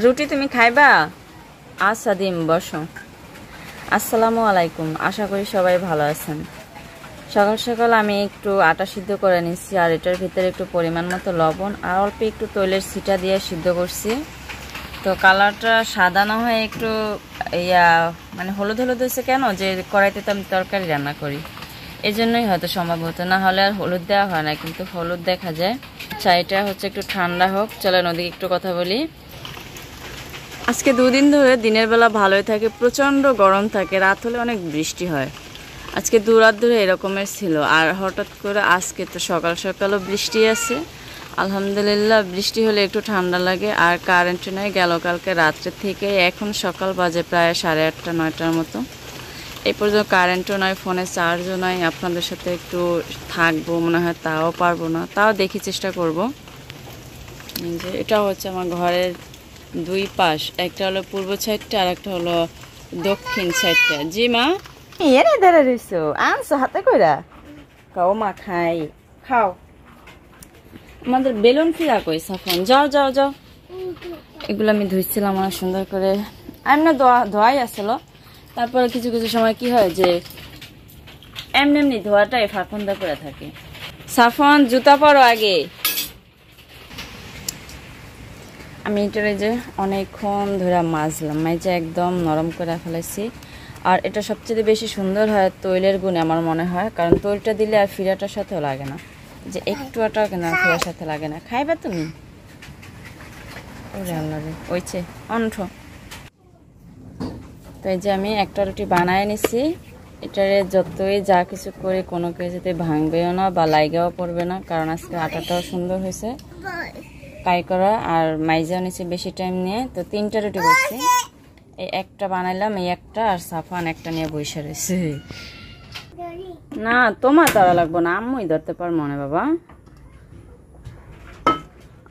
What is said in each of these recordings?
রুটি তুমি খাইবা? আচ্ছা দিম, বসো। আসসালামু আলাইকুম, আশা করি সবাই ভালো আছেন। সকাল সকাল আমি একটু আটা সিদ্ধ করে নিচ্ছি, আর এটার ভিতরে একটু পরিমাণ মতো লবণ আর অল্প একটু তৈলের ছিটা দিয়ে সিদ্ধ করছি। তো কালারটা সাদা না হয়ে একটু মানে হলুদ হলুদ হয়েছে কেন, যে কড়াইতে তো আমি তরকারি রান্না করি, এই জন্যই হয়তো সম্ভবত, না হলে আর হলুদ দেওয়া হয় না, কিন্তু হলুদ দেখা যায়। চাইটা হচ্ছে একটু ঠান্ডা হোক, চলেন ওদিকে একটু কথা বলি। আজকে দুদিন ধরে দিনের বেলা ভালোই থাকে, প্রচণ্ড গরম থাকে, রাত হলে অনেক বৃষ্টি হয়। আজকে দু রাত ধরে এরকমের ছিল, আর হঠাৎ করে আজকে তো সকাল সকালও বৃষ্টি আছে। আলহামদুলিল্লাহ, বৃষ্টি হলে একটু ঠান্ডা লাগে। আর কারেন্ট নেই, গেল কালকে রাত্রে থেকে এখন সকাল বাজে প্রায় 8:30 9টার মতো। এই পর্যন্ত কারেন্টও নয়, ফোনে চার্জও নয়। আপনাদের সাথে একটু থাকবো মনে হয়, তাও পারবো না, তাও দেখি চেষ্টা করব। যে এটা হচ্ছে আমার ঘরের দুই পাশ, একটা হলো পূর্ব সাইডটা আর একটা হলো দক্ষিণ সাইডটা। জি মা, এরে ধরে রইছো, আনছো হাতে কইরা খাও মা, খাই খাও। আমাদের বেলুন ফিরা কই সাফন, যাও যাও যাও। এগুলো আমি ধুইছিলাম অনেক সুন্দর করে, আমি না ধোয়াই আসলো। তারপরে কিছু কিছু সময় কি হয় যে এমনি এমনি ধোয়াটাই ফাঁকন্দা করে থাকে। সাফন জুতা পরো আগে। আমি এটারে যে অনেকক্ষণ ধরে মাজলাম, মাইজে একদম নরম করে ফেলাইছি। আর এটা সবচেয়ে বেশি সুন্দর হয় তৈলের গুণে আমার মনে হয়, কারণ তৈলটা দিলে আর ফিরাটার সাথেও লাগে না, যে একটু আটা কেন ফিরার সাথে লাগে না। খাইবা তুমি? ওরে আল্লাহ রে, ওইছে অন্ঠ। তো এই যে আমি একটা রুটি বানায় নিছি, এটারে যতই যা কিছু করে কোনো কিছুতে ভাঙবেও না বা লাইগাও পড়বে না, কারণ আজকে আটাটাও সুন্দর হয়েছে কাই করা। আর মাইজাও নিচে বেশি টাইম নিয়ে, তো 3টা রুটি করছি। এই একটা বানাইলাম, এই একটা, আর সাফান একটা নিয়ে বসে রয়েছে। না তোমার তারা লাগবো না, আম্মুই ধরতে পার মনে বাবা।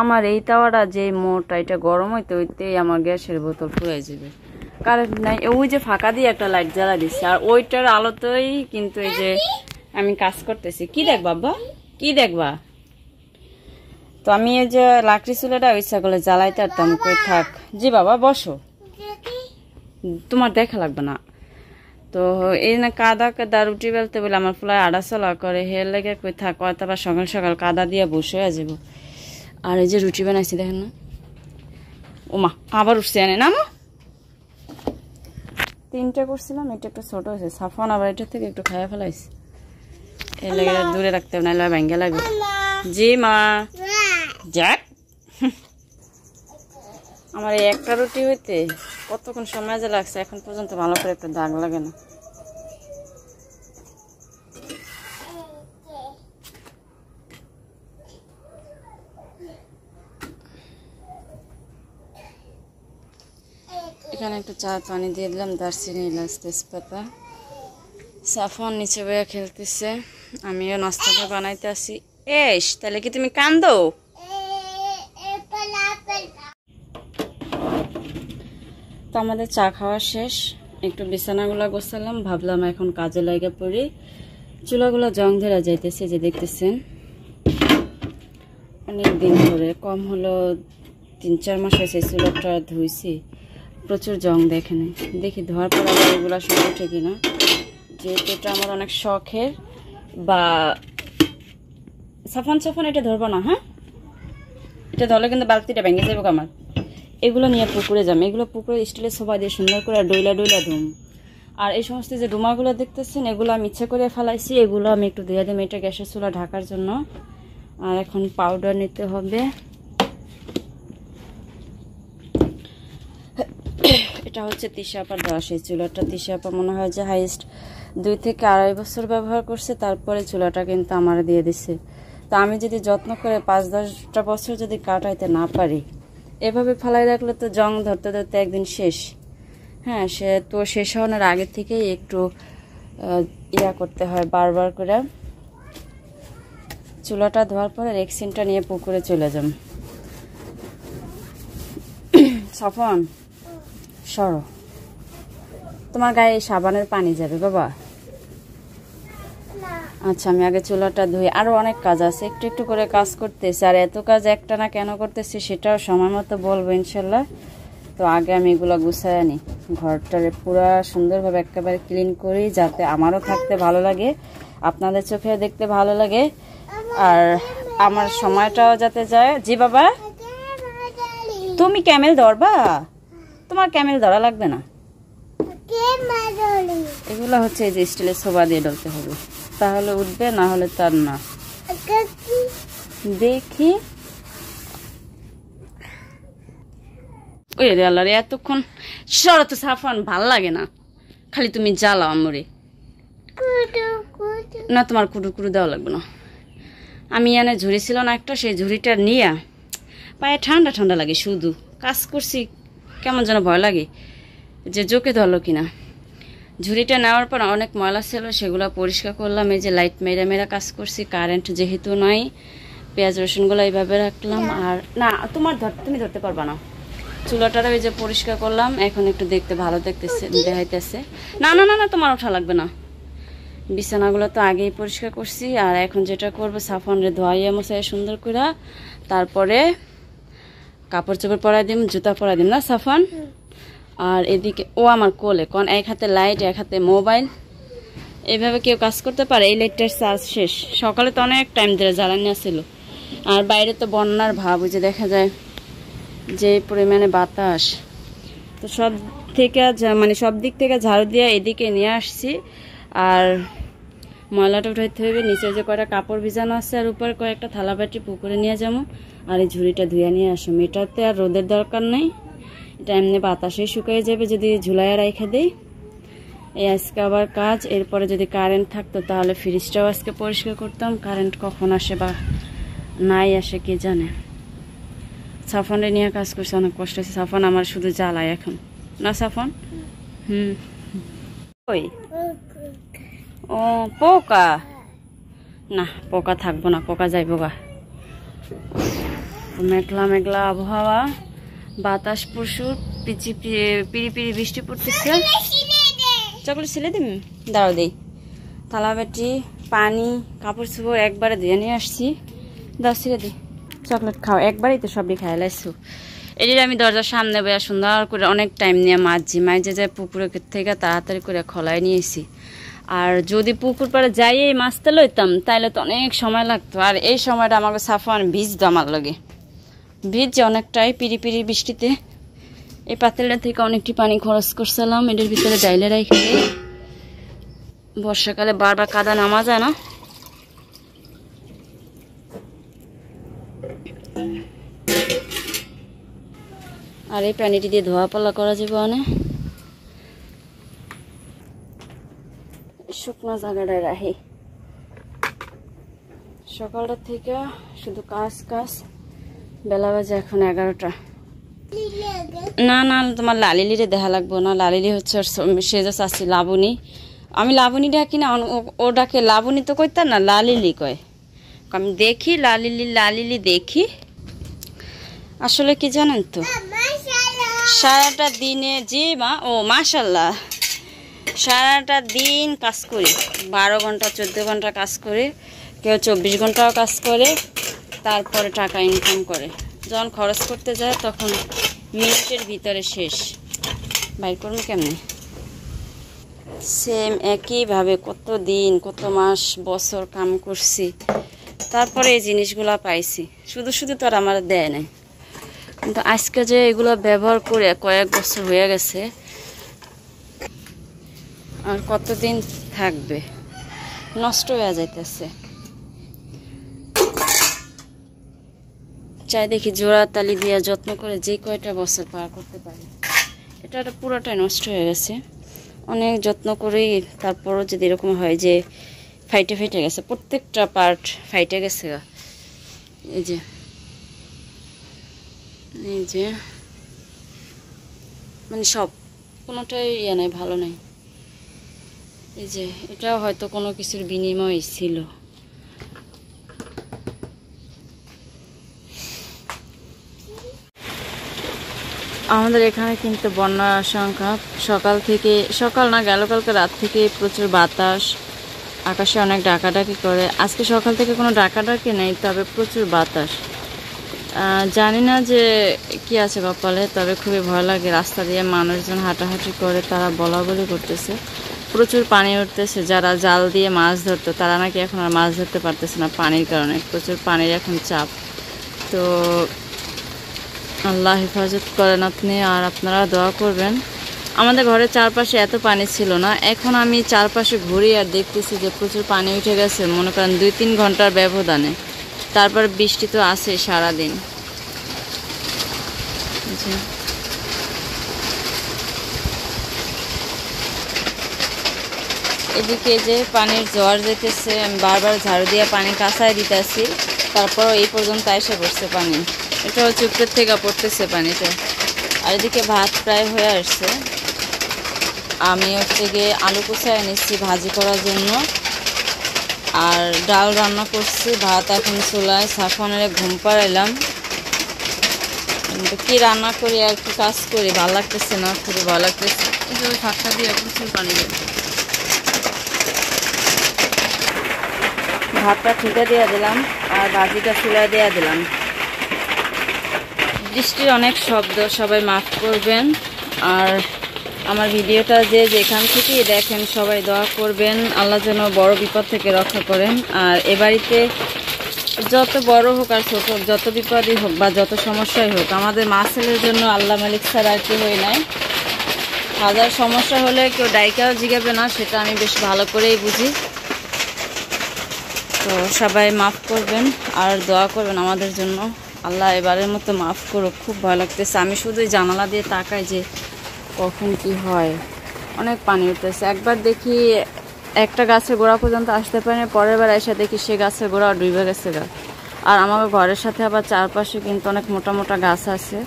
আমার এই তাওয়াটা যে মোটা, এটা গরম হইতে হইতেই আমার গ্যাসের বোতল ফুরাই যাবে। কারেন্ট নাই, ওই যে ফাঁকা দিয়ে একটা লাইট জ্বালা দিচ্ছে, আর ওইটার আলোতেই কিন্তু এই যে আমি কাজ করতেছি। কি দেখ বাবা, কি দেখবা? তো আমি এই যে লাকড়ি চুলাটা ইচ্ছা করলে জ্বালাইতে পারতাম, কই থাক। জি বাবা বসো, তোমার দেখা লাগবে না। তো এই না কাদা কাদা রুটি বেলতে বলে আমার ফুলায় আড়া চলা করে, হের লেগে কই থাক, আবার সকাল সকাল কাদা দিয়ে বসে যাব। আর এই যে রুটি বানাইছি দেখেন না, ওমা আবার উঠছে এনে না, 3টা করছিলাম, এটা একটু ছোট হয়েছে। সাফন আবার এটা থেকে একটু খাইয়া ফেলাইছে, এর লেগে দূরে রাখতে হবে, নাহলে ভেঙ্গে লাগবে। জি মা যাক। আমার এই একটা রুটি হইতে কতক্ষণ সময় যে লাগছে, এখন পর্যন্ত ভালো করে একটা দাগ লাগে না। এখানে একটু চা পানি দিয়ে দিলাম, দারচিনি এলাচ তেজপাতা। সাফন নিচে বইয়া খেলতেছে, আমিও নাস্তাটা বানাইতে আসি। এস তাহলে কি তুমি কান্দো? তো আমাদের চা খাওয়া শেষ, একটু বিছানাগুলো গোছালাম, ভাবলাম এখন কাজে লাগা পড়ি। চুলাগুলো জং ধরা যাইতেছে, যে দেখতেছেন অনেক দিন ধরে, কম হলো 3-4 মাস হয়েছে চুলাটা ধুইছি, প্রচুর জং দেখেন। দেখি ধোয়ার পর আবার এগুলো সব উঠে কিনা, যেহেতু এটা আমার অনেক শখের। বা সাফন সাফন এটা ধরবো না, হ্যাঁ এটা ধরলে কিন্তু বালতিটা ভেঙে যাবো আমার। এগুলো নিয়ে পুকুরে যাম, এগুলো পুকুরে স্টিলের সোফা দিয়ে সুন্দর করে ডইলা ডইলা ধুম। আর এই সমস্ত যে ডুমাগুলো দেখতেছেন, এগুলো আমি ইচ্ছে করে ফেলাইছি, এগুলো আমি একটু দিয়ে দিই এটা গ্যাসের চুলা ঢাকার জন্য। আর এখন পাউডার নিতে হবে। এটা হচ্ছে তিশাপার দেওয়া সেই চুলাটা, তিশাপা মনে হয় যে হাইস্ট 2 থেকে 2.5 বছর ব্যবহার করছে, তারপরে চুলাটা কিন্তু আমার দিয়ে দিছে। তো আমি যদি যত্ন করে 5-10টা বছর যদি কাটাইতে না পারি, এভাবে ফেলাই রাখলে তো জং ধরতে ধরতে একদিন শেষ। হ্যাঁ, সে তো শেষ হওয়ার আগে থেকেই একটু করতে হয় বারবার করে। চুলাটা ধোয়ার পরে রেক্সিনটা নিয়ে পুকুরে চলে যাম। সাফন সরো, তোমার গায়ে সাবানের পানি যাবে বাবা। আচ্ছা আমি আগে চুলাটা ধুই, আরো অনেক কাজ আছে, একটু একটু করে কাজ করতেছি। আর এত কাজ একটা না কেন করতেছি সেটাও সময় মতো বলবো ইনশাল্লাহ। তো আগে আমি এগুলো গুছাই আনি, ঘরটারে পুরা সুন্দরভাবে একেবারে ক্লিন করি, যাতে আমারও থাকতে ভালো লাগে, আপনাদের চোখে দেখতে ভালো লাগে, আর আমার সময়টাও যাতে যায়। জি বাবা, তুমি ক্যামেল ধরবা? তোমার ক্যামেল ধরা লাগবে না, এগুলো হচ্ছে এই যে স্টিলের সোফা দিয়ে ডলতে হবে, তাহলে উঠবে, না হলে তার না। দেখি ওই রে আল্লাহ রে, এতক্ষণ সরা তো সাফান, ভাল লাগে না, খালি তুমি জ্বালাও আমরে। না তোমার কুটু কুটু দেওয়া লাগবে না, আমি এনে ঝুড়ি ছিল না একটা, সেই ঝুড়িটা নিয়ে পায়ে ঠান্ডা ঠান্ডা লাগে, শুধু কাজ করছি কেমন যেন ভয় লাগে যে জোকে ধরলো কিনা। ঝুড়িটা নেওয়ার পর অনেক ময়লা ছিল, সেগুলো পরিষ্কার করলাম। এই যে লাইট মেরা মেরা কাজ করছি, কারেন্ট যেহেতু নাই, পেঁয়াজ রসুনগুলো এইভাবে রাখলাম। আর না তোমার তুমি ধরতে পারবা না, চুলাটারও এই যে পরিষ্কার করলাম, এখন একটু দেখতে ভালো দেখাইতেছে। না না না না, তোমার ওঠা লাগবে না, বিছানাগুলো তো আগেই পরিষ্কার করছি। আর এখন যেটা করবো, সাফানরে ধোয়াইয়া মশাইয়া সুন্দর করে, তারপরে কাপড় চোপড় পরাই দিম, জুতা পরাই দিম, না সাফান? আর এদিকে ও আমার কোলে, কারণ এক হাতে লাইট এক হাতে মোবাইল, এইভাবে কেউ কাজ করতে পারে? এই লাইটটার চার্জ শেষ, সকালে তো অনেক টাইম ধরে জ্বালানি আসছিল। আর বাইরে তো বন্যার ভাব, ওই যে দেখা যায় যে পরিমাণে বাতাস, তো সব থেকে মানে সব দিক থেকে ঝাড়ু দিয়ে এদিকে নিয়ে আসছি। আর ময়লাটা উঠাইতে হবে, নিচে যে কয়টা কাপড় ভিজানো আছে, আর উপরে কয়েকটা থালা বাটি পুকুরে নিয়ে যাবো। আর এই ঝুড়িটা ধুয়ে নিয়ে আসুন, এটাতে আর রোদের দরকার নেই, এটা এমনি বাতাসে শুকিয়ে যাবে যদি ঝুলাইয়া রাইখে দেই। এই আজকে আবার কাজ, এরপরে যদি কারেন্ট থাকতো তাহলে ফ্রিজটাও আজকে পরিষ্কার করতাম। কারেন্ট কখন আসে বা নাই আসে কে জানে। সাফানরে নিয়ে কাজ করছে, অনেক কষ্ট হচ্ছে। সাফান আমার শুধু জ্বালায় এখন, না সাফান? ওই ও পোকা, না পোকা থাকবো না, পোকা যাইব গা। মেঘলা মেঘলা আবহাওয়া, বাতাস প্রচুর, পিড়ি পিড়ি বৃষ্টি পড়তেছে। চকলেট ছিলে দিম, দাঁড়াও দেই। থালা বাটি, পানি, কাপড় চোপড় একবারে ধুয়ে নিয়ে আসছি, দাও ছিলে দিই। চকলেট খাও, একবারই তো সবই খাই লাইছো। এটির আমি দরজার সামনে বইয়া সুন্দর করে অনেক টাইম নিয়ে মাঝে যায় পুকুরের থেকে তাড়াতাড়ি করে খোলায় নিয়েছি। আর যদি পুকুর পাড়ে যাই এই মাছটা লইতাম তাইলে তো অনেক সময় লাগতো, আর এই সময়টা আমাকে সাফান ভিজ আমার লাগে, ভিজ অনেকটাই পিড়ি পিড়ি বৃষ্টিতে। এই পাতিলটা থেকে অনেকটি পানি খরচ করছিলাম, এটার ভিতরে ডাইলে রাখি। বর্ষাকালে বারবার কাদা নামা যায় না। আর এই পানিটি দিয়ে ধোয়া পাল্লা করা যাবে অনেক, শুকনো জায়গাটায় রাখি। সকালটা থেকে শুধু কাজ কাজ, বেলা বাজে এখন 11টা। না না তোমার লালিলিরে দেখা লাগবো না, লালিলি হচ্ছে সে যে চাচ্ছি লাবণী, আমি লাবণী ডাকি না, ও ডাকে লাবণী তো কইতাম না, লালিলি কয়। আমি দেখি লালিলি লালিলি দেখি। আসলে কি জানেন তো, সারাটা দিনে জি মা, ও মাশাল্লাহ, সারাটা দিন কাজ করি, 12 ঘন্টা 14 ঘন্টা কাজ করে, কেউ 24 ঘন্টাও কাজ করে, তারপরে টাকা ইনকাম করে। যখন খরচ করতে যায় তখন মিনিটের ভিতরে শেষ, বাইর করবো কেমনে? সেম একইভাবে কত দিন কত মাস বছর কাম করছি, তারপরে এই জিনিসগুলো পাইছি। শুধু শুধু তো আর আমার দেয় নাই, কিন্তু আজকে যে এগুলো ব্যবহার করে কয়েক বছর হয়ে গেছে, আর কতদিন থাকবে, নষ্ট হয়ে যাইতেছে। চাই দেখি জোড়া তালি দিয়ে যত্ন করে যে কয়টা বছর পার করতে পারি। এটা পুরোটাই নষ্ট হয়ে গেছে, অনেক যত্ন করেই, তারপরও যদি এরকম হয় যে ফাইটে গেছে, প্রত্যেকটা পার্ট ফাইটে গেছে। এই যে মানে সব, কোনোটাই ইয়ে নাই, ভালো নাই। এই যে এটাও হয়তো কোনো কিছুর বিনিময় ছিল। আমাদের এখানে কিন্তু বন্যার আশঙ্কা, সকাল না গেল কালকে রাত থেকে প্রচুর বাতাস, আকাশে অনেক ডাকাডাকি করে। আজকে সকাল থেকে কোনো ডাকাডাকি নেই, তবে প্রচুর বাতাস। জানি না যে কি আছে কপালে, তবে খুবই ভয় লাগে। রাস্তা দিয়ে মানুষজন হাঁটাহাঁটি করে, তারা বলাবলি করতেছে প্রচুর পানি উঠতেছে। যারা জাল দিয়ে মাছ ধরতো তারা নাকি এখন আর মাছ ধরতে পারতেছে না পানির কারণে, প্রচুর পানির এখন চাপ। তো আল্লাহ হেফাজত করেন আপনি, আর আপনারা দোয়া করবেন। আমাদের ঘরের চারপাশে এত পানি ছিল না, এখন আমি চারপাশে ঘুরি আর দেখতেছি যে প্রচুর পানি উঠে গেছে, মনে করেন 2-3 ঘন্টার ব্যবধানে। তারপর বৃষ্টি তো আছে সারাদিন। এদিকে যে পানির জোয়ার যেতেছে, আমি বারবার ঝাড়ু দিয়ে পানি কাঁচায় দিতেছি, তারপরও এই পর্যন্ত এসে পড়ছে পানি। এটা হচ্ছে উপর থেকে পড়তেছে পানিটা। আর এদিকে ভাত প্রায় হয়ে আসছে। আমি হচ্ছে গিয়ে আলু কুচায় নিচ্ছি ভাজি করার জন্য, আর ডাল রান্না করছি। ভাত এখন চুলায়, সাফনের ঘুম পাড়াইলাম। কি রান্না করি আর কি কাজ করি, ভালো লাগতেছে না, খুবই ভালো লাগতেছে। ভাতটা দিয়ে প্রচুর পানি, ভাতটা ঠিকা দিয়ে দিলাম আর ভাজিটা চুলায় দিয়ে দিলাম। বৃষ্টির অনেক শব্দ, সবাই মাফ করবেন। আর আমার ভিডিওটা যে যেখান থেকেই দেখেন সবাই দোয়া করবেন, আল্লাহ যেন বড় বিপদ থেকে রক্ষা করেন। আর এ বাড়িতে যত বড় হোক আর ছোট, যত বিপদই হোক বা যত সমস্যাই হোক, আমাদের মা ছেলের জন্য আল্লাহ মালিক ছাড়া আর কি হয়ে নাই। হাজার সমস্যা হলে কেউ ডাইকাও জিগাবে না, সেটা আমি বেশ ভালো করেই বুঝি। তো সবাই মাফ করবেন আর দোয়া করবেন আমাদের জন্য। আল্লাহ এবারের মতো মাফ করুক। খুব ভয় লাগতেছে, আমি শুধুই জানালা দিয়ে তাকাই যে কখন কি হয়। অনেক পানি উঠতেছে। একবার দেখি একটা গাছের গোড়া পর্যন্ত আসতে পারিনি, পরের বার এসে দেখি সে গাছের গোড়া ডুবে গেছে গা। আর আমার ঘরের সাথে আবার চারপাশে কিন্তু অনেক মোটা মোটা গাছ আছে,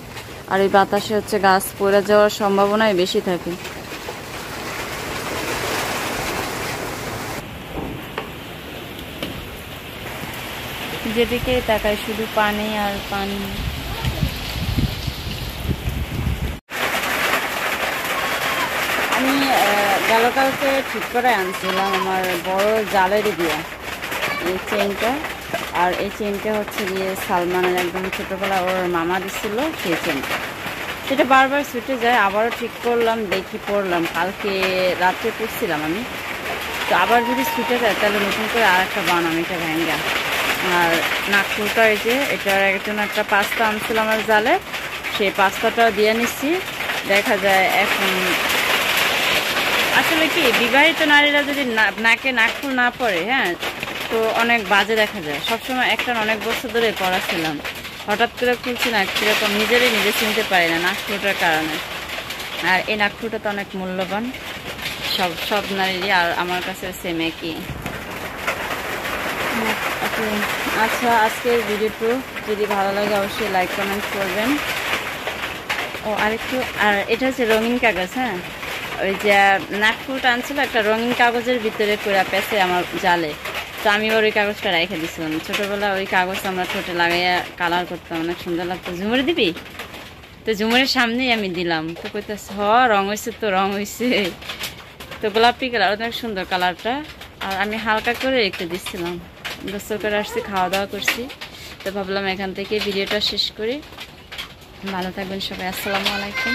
আর এই বাতাসে হচ্ছে গাছ পড়ে যাওয়ার সম্ভাবনাই বেশি থাকে। যেদিকে তাকাই শুধু পানি আর পানি। আমি গতকালকে ঠিক করে আনছিলাম আমার বড় জালের দিয়ে এই চেনটা, আর এই চেনটা হচ্ছে গিয়ে সালমানের একদম ছোটোবেলা ওর মামা দিছিল সেই চেনটা। সেটা বারবার ছুটে যায়, আবারও ঠিক করলাম, দেখি পড়লাম, কালকে রাত্রে পড়ছিলাম আমি। তো আবার যদি ছুটে যায় তাহলে নতুন করে আর একটা বানাম এটা ভেঙ্গা। আর নাকফুলটা এই যে এটার একজন একটা পাস্তা আনছিল আমার জালে, সেই পাস্তাটাও দিয়ে নিচ্ছি। দেখা যায় এখন আসলে কি বিবাহিত নারীরা যদি নাকে নাকফুল না পরে, হ্যাঁ, তো অনেক বাজে দেখা যায়। সবসময় একটা অনেক বছর ধরে পড়াছিলাম, হঠাৎ করে খুলছি না, কীরকম নিজে চিনতে পারি না নাকফুলটার কারণে। আর এই নাকফুলটা তো অনেক মূল্যবান সব নারীরই, আর আমার কাছে সেম একই। আচ্ছা, আজকের ভিডিওটি যদি ভালো লাগে অবশ্যই লাইক কমেন্ট করবেন। ও আরেকটু, আর এটা হচ্ছে রঙিন কাগজ। হ্যাঁ, ওই যে নাকফুলটা আনছিল একটা রঙিন কাগজের ভিতরে পুরা পেছে আমার জালে, তো আমি ওই কাগজটা রেখে দিছিলাম। ছোটোবেলা ওই কাগজ আমরা ঠোঁটে লাগাইয়া কালার করতাম, অনেক সুন্দর লাগতো। ঝুমুরে দিবি? তো ঝুমুরের সামনেই আমি দিলাম, তো কইতেছে রং হয়েছে, তো রং হয়েছে। তো গোলাপি কালার, অনেক সুন্দর কালারটা। আর আমি হালকা করে রেখে দিচ্ছিলাম। গোসল করে আসছি, খাওয়া দাওয়া করছি, তো ভাবলাম এখান থেকে ভিডিওটা শেষ করি। ভালো থাকবেন সবাই, আসসালামু আলাইকুম।